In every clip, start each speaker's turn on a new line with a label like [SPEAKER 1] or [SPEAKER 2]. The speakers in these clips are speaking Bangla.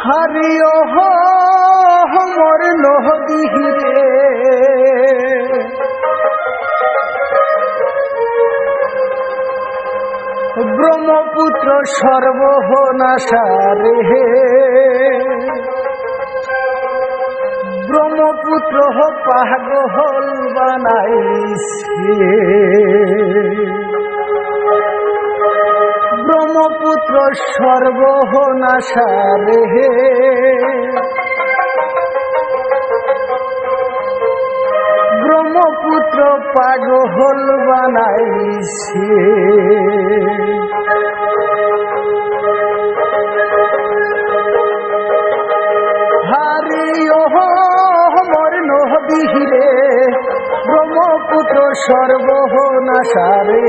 [SPEAKER 1] হারিও মোর নদীরে ব্রহ্মপুত্র সর্বনাশারে ব্রহ্মপুত্র পাগল বানাইছে ব্রহ্মপুত্র সর্বনাশারে ব্রহ্মপুত্র পাগল বানাইছে হারিও মোর নদীরে ব্রহ্মপুত্র সর্বনাশারে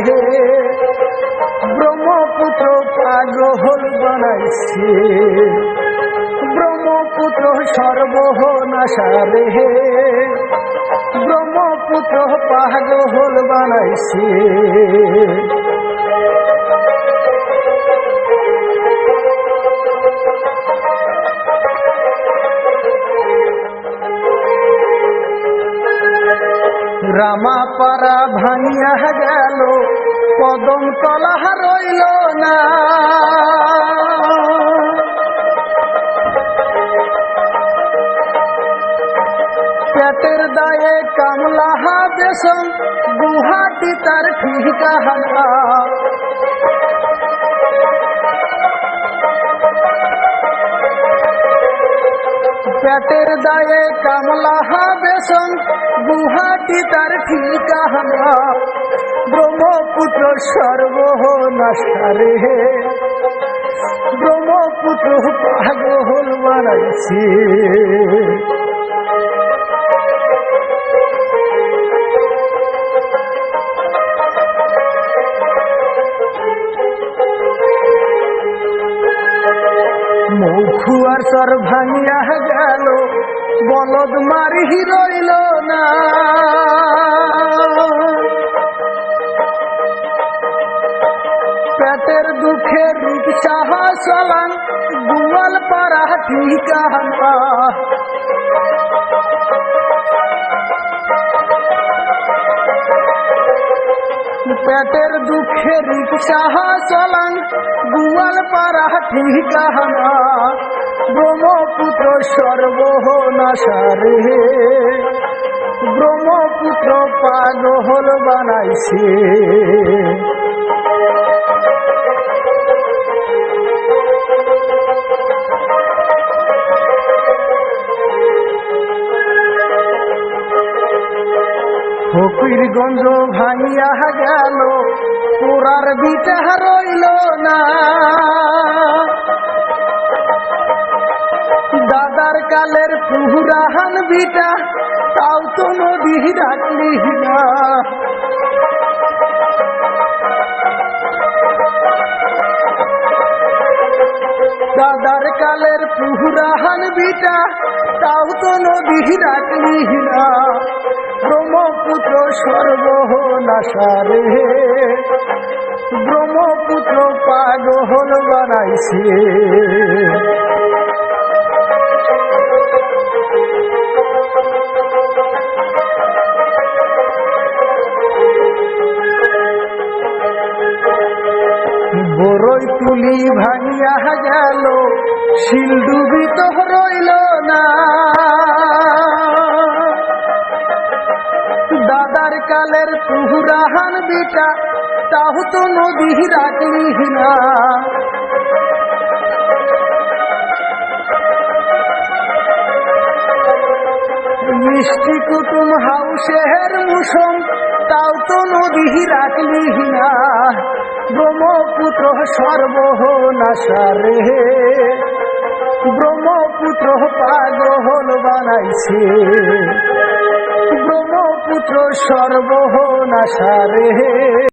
[SPEAKER 1] ব্রহ্মপুত্র পাগল বানাইছে ব্রহ্মপুত্র সর্বনাশারে ব্রহ্মপুত্র পাগল বানাইছে রামাপাড়া ভাঙিয়া গেল কদম তলা রইল না পেটের দায়ে কামলা বেসন গুহাটি তার ঠিকানা পেটের দায়ে কামলা বেসন গুহাটি তার ঠিকানা ব্রহ্মপুত্র সর্বনাশারে ব্রহ্মপুত্র পাগল বানাইছে মৌখুয়ার সর ভাঙিয়া গেল বলদ মারি রইল না পেটের দুঃখে রিকশা চালান গুয়াল পাড়া ঠিকানা পেটের দুঃখে রিকশা চালান গুয়াল পাড়া ঠিকানা ব্রহ্মপুত্র সর্বনাশারে ব্রহ্মপুত্র পাগল বানাইছে ফকিরগঞ্জ ভাঙিয়া গেল পোড়ার বিটা রইল না দাদার কালের পুরাহান বিটা তাও তো নদী রাখলি না দাদার কালের পুরাহান বিটা তাও তো নদী রাখলি না ব্রহ্মপুত্র সর্বনাশারে ব্রহ্মপুত্র পাগল বানাইছে বড়ই তুলি ভাঙিয়া গেল শিল ডুবিত রইল না দাদার কালের পুরাহান বিটা তাও তো নদী রাখলি না মিষ্টি কুটুম হাউসের মুসম তাও তো নদী রাখলি না ব্রহ্মপুত্র সর্বনাশারে ব্রহ্মপুত্র পাগল বানাইছে ব্রহ্মপুত্র সর্বনাশারে